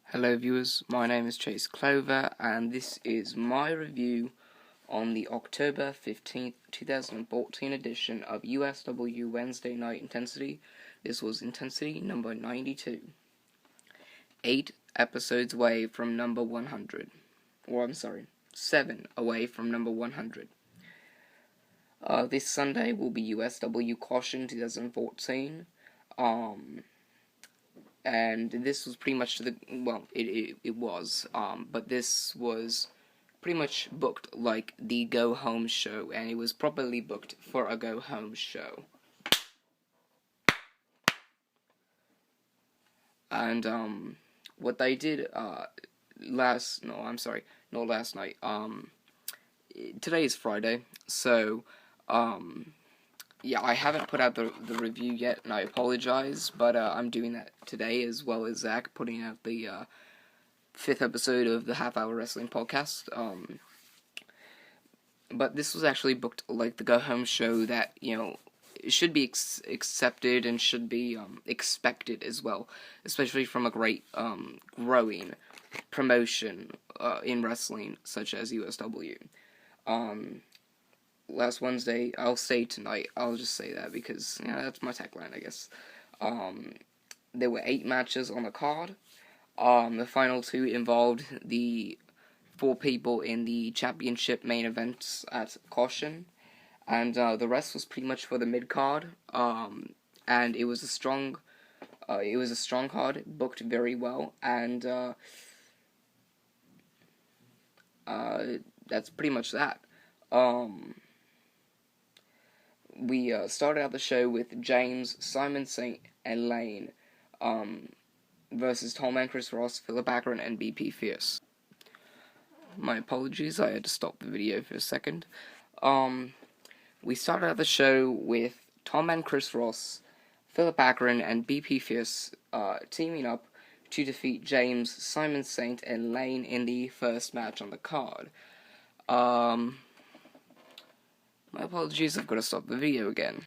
Hello viewers, my name is Chase Clover and this is my review on the October 15th, 2014 edition of USW Wednesday Night Intensity. This was Intensity number 92. 8 episodes away from number 100. 7 away from number 100. This Sunday will be USW Caution 2014. And this was pretty much it was, but this was pretty much booked like the go home show, and it was properly booked for a go home show. And what they did not last night. Today is Friday, so yeah, I haven't put out the review yet, and I apologize, but I'm doing that today, as well as Zach putting out the 5th episode of the Half Hour Wrestling Podcast. But this was actually booked like the go-home show that, it should be accepted and should be expected as well, especially from a great growing promotion in wrestling, such as USW. Last Wednesday, I'll say tonight, I'll just say that because, that's my tagline, I guess. There were 8 matches on the card. The final 2 involved the 4 people in the championship main events at Caution, and the rest was pretty much for the mid-card, and it was a strong card, booked very well, and that's pretty much that. We started out the show with James, Simon Saint, and Lane versus Tallman, Chris Ross, Philip Akron, and BP Fierce. My apologies, I had to stop the video for a second. We started out the show with Tallman, Chris Ross, Philip Akron, and BP Fierce teaming up to defeat James, Simon Saint, and Lane in the first match on the card. My apologies, I've got to stop the video again.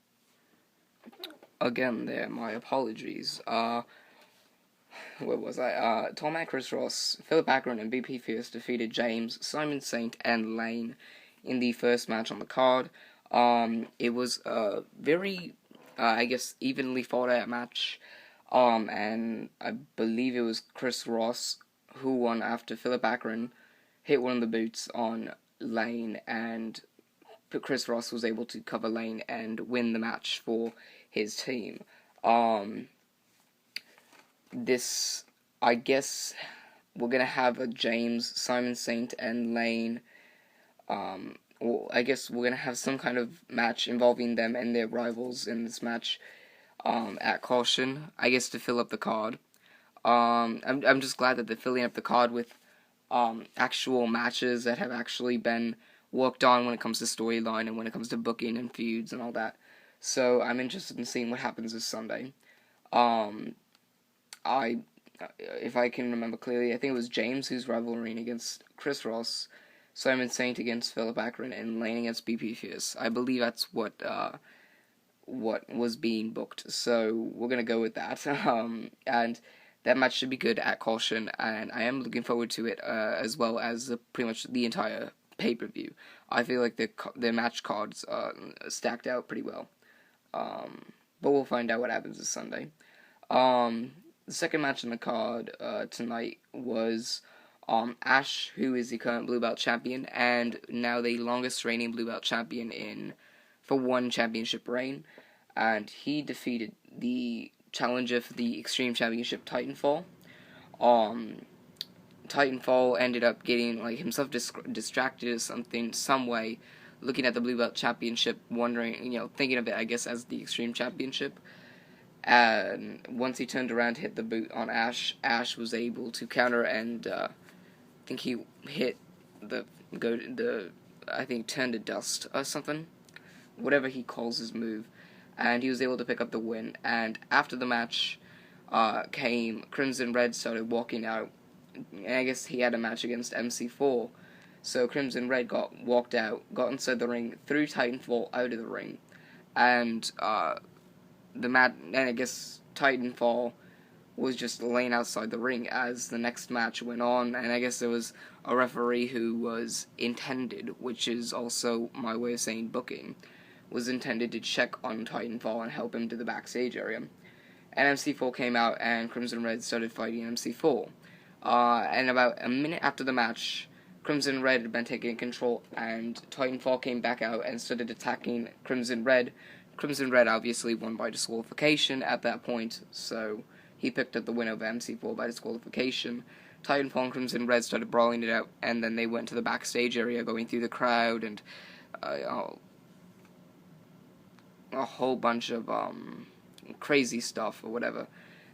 My apologies. Where was I? Tallman, Chris Ross, Philip Akron, and BP Fierce defeated James, Simon Saint, and Lane in the first match on the card. It was a very, evenly fought out match. And I believe it was Chris Ross who won after Philip Akron hit one of the boots on Lane, and Chris Ross was able to cover Lane and win the match for his team. This, I guess, we're gonna have a James, Simon Saint, and Lane. I guess we're gonna have some kind of match involving them and their rivals in this match at Caution, I guess, to fill up the card. I'm just glad that they're filling up the card with actual matches that have actually been worked on when it comes to storyline and when it comes to booking and feuds and all that. So I'm interested in seeing what happens this Sunday. If I can remember clearly, I think it was James who's rivaling against Chris Ross, Simon Saint against Philip Akron, and Lane against BP Fierce. I believe that's what was being booked. So we're gonna go with that. And that match should be good at Caution, and I am looking forward to it as well as pretty much the entire pay-per-view. I feel like their match cards stacked out pretty well. But we'll find out what happens this Sunday. The second match on the card tonight was Ash, who is the current Blue Belt champion, and now the longest reigning Blue Belt champion for one championship reign, and he defeated the challenger for the Extreme Championship, Titanfall. Titanfall ended up getting himself distracted or some way, looking at the Blue Belt Championship, wondering, thinking of it, I guess, as the Extreme Championship. And once he turned around to hit the boot on Ash, Ash was able to counter, and I think he hit turn to dust or something, whatever he calls his move, and he was able to pick up the win. And after the match came Crimson Red started walking out. And I guess he had a match against MC4, so Crimson Red got inside the ring, threw Titanfall out of the ring, and I guess Titanfall was just laying outside the ring as the next match went on, and I guess there was a referee who was intended, which is also my way of saying booking, was intended to check on Titanfall and help him to the backstage area. And MC4 came out, and Crimson Red started fighting MC4. And about a minute after the match, Crimson Red had been taking control, and Titanfall came back out and started attacking Crimson Red. Crimson Red obviously won by disqualification at that point, so he picked up the win over MC4 by disqualification. Titanfall and Crimson Red started brawling it out, and then they went to the backstage area, going through the crowd, and a whole bunch of crazy stuff or whatever.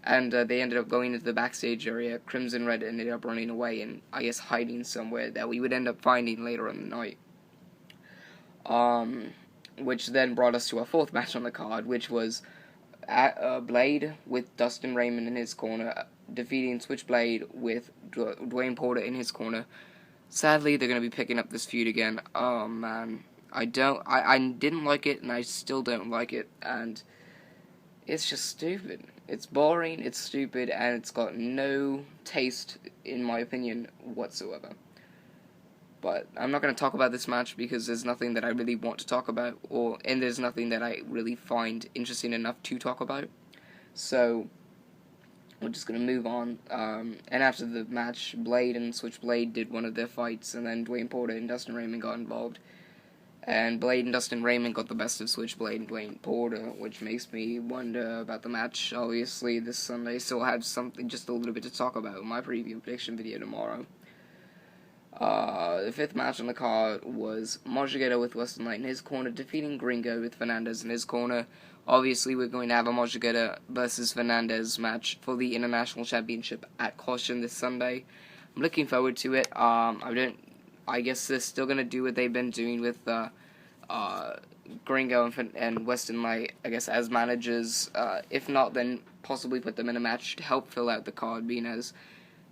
And they ended up going into the backstage area. Crimson Red ended up running away and, I guess, hiding somewhere that we would end up finding later in the night. Which then brought us to our fourth match on the card, which was Blade with Dustin Raymond in his corner, defeating Switchblade with Dwayne Porter in his corner. Sadly, they're going to be picking up this feud again. Oh, man. I didn't like it, and I still don't like it, and it's just stupid. It's boring, it's stupid, and it's got no taste, in my opinion, whatsoever. But I'm not going to talk about this match because there's nothing that I really want to talk about, and there's nothing that I really find interesting enough to talk about. So we're just going to move on. And after the match, Blade and Switchblade did one of their fights, and then Dwayne Porter and Dustin Raymond got involved. And Blade and Dustin Raymond got the best of Switchblade and Dwayne Porter, which makes me wonder about the match. Obviously, this Sunday, so I'll have something, just a little bit to talk about in my preview prediction video tomorrow. The fifth match on the card was Mojigato with Western Light in his corner, defeating Gringo with Fernandez in his corner. Obviously, we're going to have a Mojigato versus Fernandez match for the International Championship at Caution this Sunday. I'm looking forward to it. I guess they're still going to do what they've been doing with Gringo and Western Light, I guess, as managers. If not, then possibly put them in a match to help fill out the card, being as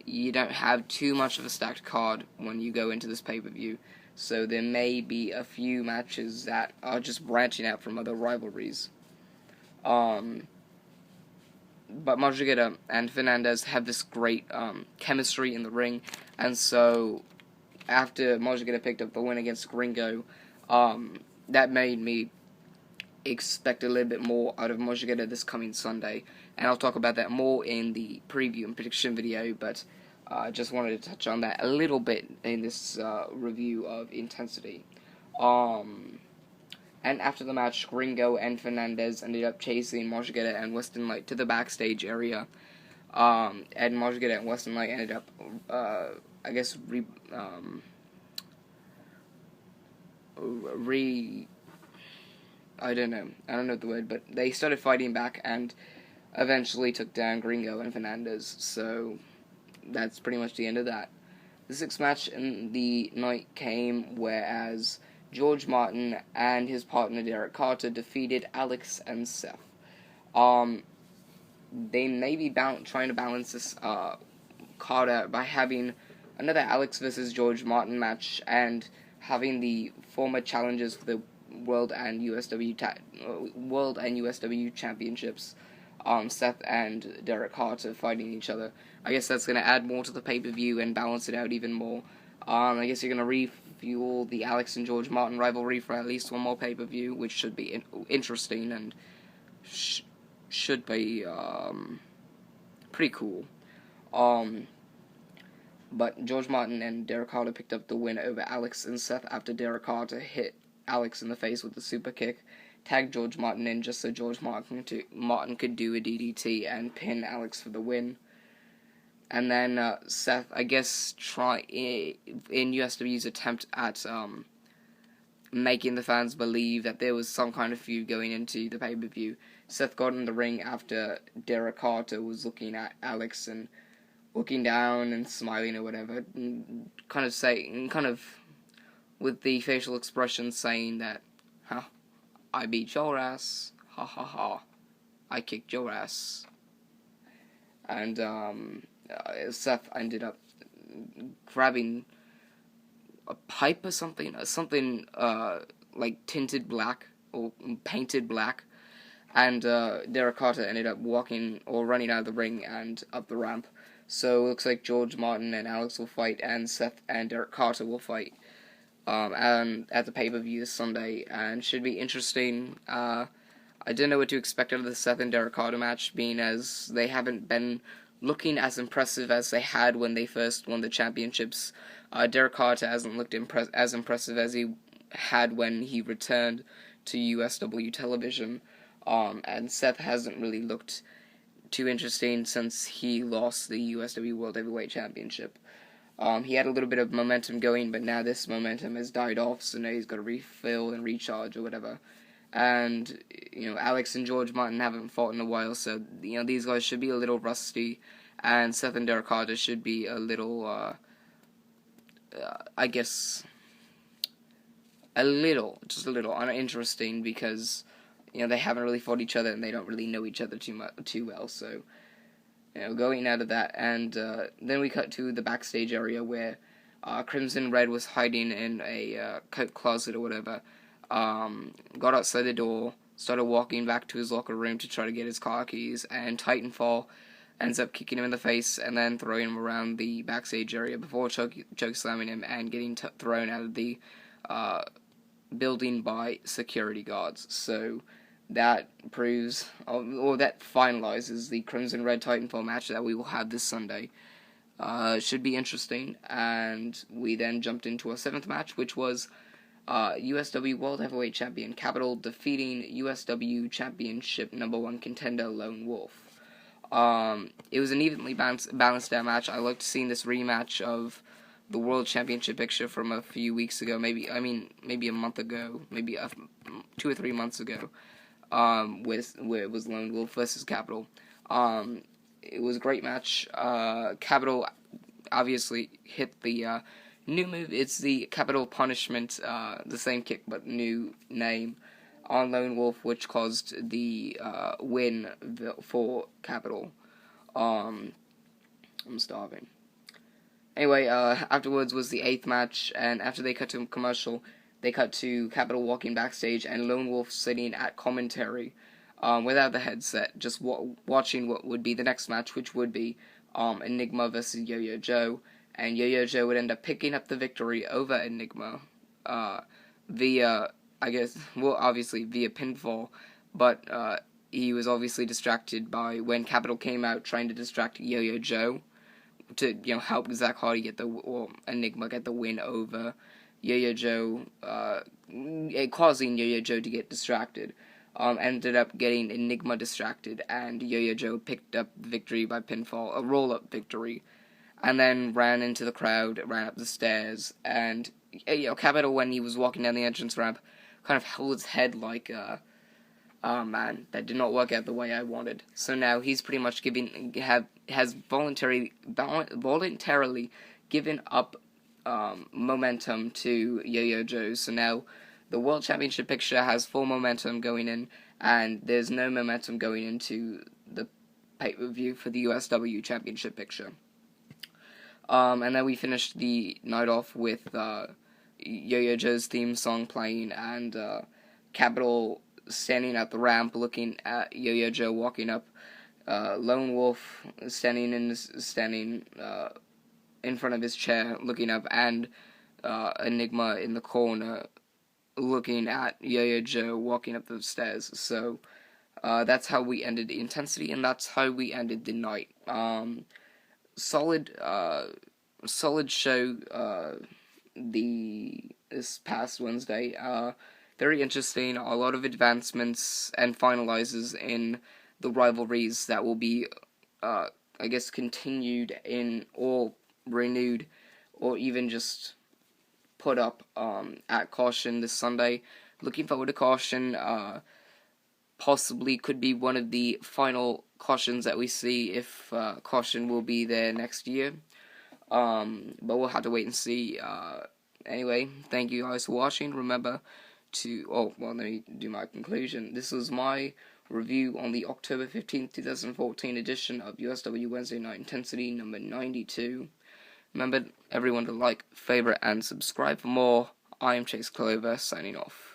you don't have too much of a stacked card when you go into this pay-per-view. So there may be a few matches that are just branching out from other rivalries. But Mojigato and Fernandez have this great chemistry in the ring, and so after Mojigato picked up the win against Gringo, that made me expect a little bit more out of Mojigato this coming Sunday, and I'll talk about that more in the preview and prediction video, but I just wanted to touch on that a little bit in this review of Intensity. And after the match, Gringo and Fernandez ended up chasing Mojigato and Western Light to the backstage area, and Mojigato and Western Light ended up I guess I don't know the word, but they started fighting back and eventually took down Gringo and Fernandez, so that's pretty much the end of that. The sixth match in the night came whereas George Martin and his partner Derek Carter defeated Alex and Seth. They may be trying to balance this card out by having another Alex versus George Martin match and having the former challengers for the World and USW championships, Seth and Derek Carter fighting each other. I guess that's going to add more to the pay-per-view and balance it out even more. I guess you're going to refuel the Alex and George Martin rivalry for at least one more pay-per-view, which should be interesting and should be pretty cool. But George Martin and Derek Carter picked up the win over Alex and Seth after Derek Carter hit Alex in the face with the super kick, tagged George Martin in just so George Martin could do a DDT and pin Alex for the win. And then Seth, I guess, in USW's attempt at making the fans believe that there was some kind of feud going into the pay-per-view, Seth got in the ring after Derek Carter was looking at Alex and looking down and smiling or whatever, and kind of with the facial expression saying that, I beat your ass, ha ha ha, I kicked your ass. And Seth ended up grabbing a pipe or something like tinted black or painted black, and Derek Carter ended up walking or running out of the ring and up the ramp. So it looks like George Martin and Alex will fight, and Seth and Derek Carter will fight and at the pay-per-view this Sunday, and should be interesting. I didn't know what to expect out of the Seth and Derek Carter match, being as they haven't been looking as impressive as they had when they first won the championships. Derek Carter hasn't looked as impressive as he had when he returned to USW television, and Seth hasn't really looked too interesting since he lost the USW World Heavyweight Championship. He had a little bit of momentum going, but now this momentum has died off, so now he's got to refill and recharge or whatever. And, Alex and George Martin haven't fought in a while, so, these guys should be a little rusty, and Seth and Derek Carter should be a little, I guess, just a little uninteresting, because, they haven't really fought each other, and they don't really know each other too well, so, going out of that, and then we cut to the backstage area where Crimson Red was hiding in a coat closet or whatever. Got outside the door, started walking back to his locker room to try to get his car keys, and Titanfall ends up kicking him in the face and then throwing him around the backstage area before choke slamming him and getting thrown out of the building by security guards. So that proves, or that finalizes the Crimson Red Titanfall match that we will have this Sunday. Should be interesting, and we then jumped into a 7th match, which was USW World Heavyweight Champion Capital defeating USW Championship #1 contender Lone Wolf. It was an evenly balanced out match. I liked seeing this rematch of the World Championship picture from a few weeks ago, maybe a month ago, maybe 2 or 3 months ago, where it was Lone Wolf versus Capital. It was a great match. Capital obviously hit the new move. It's the Capital Punishment, the same kick but new name, on Lone Wolf, which caused the win for Capital. I'm starving. Anyway, afterwards was the 8th match, and after they cut to a commercial, they cut to Capital walking backstage and Lone Wolf sitting at commentary without the headset, just watching what would be the next match, which would be Enigma versus Yo-Yo Joe. And Yo-Yo Joe would end up picking up the victory over Enigma via, obviously via pinfall, but he was obviously distracted by when Capital came out trying to distract Yo-Yo Joe to, help Zach Hardy or Enigma get the win over Yo-Yo Joe, causing Yo-Yo Joe to get distracted. Ended up getting Enigma distracted, and Yo-Yo Joe picked up the victory by pinfall, a roll-up victory. And then ran into the crowd, ran up the stairs, and Capital, when he was walking down the entrance ramp, kind of held his head like, oh man, that did not work out the way I wanted. So now he's pretty much has voluntarily given up momentum to Yo-Yo Joe. So now the World Championship picture has full momentum going in, and there's no momentum going into the pay-per-view for the USW Championship picture. And then we finished the night off with Yo-Yo Joe's theme song playing, and Capital standing at the ramp looking at Yo-Yo Joe walking up, Lone Wolf standing in front of his chair looking up, and Enigma in the corner looking at Yo-Yo Joe walking up the stairs. So that's how we ended the intensity, and that's how we ended the night. Solid show this past Wednesday. Very interesting. A lot of advancements and finalizes in the rivalries that will be, continued in or renewed, or even just put up at Caution this Sunday. Looking forward to Caution. Possibly could be one of the final Cautions that we see, if Caution will be there next year. But we'll have to wait and see. Anyway, thank you guys for watching. Remember to, let me do my conclusion. This was my review on the October 15th, 2014 edition of USW Wednesday Night Intensity number 92. Remember, everyone, to like, favorite, and subscribe for more. I am Chase Clover, signing off.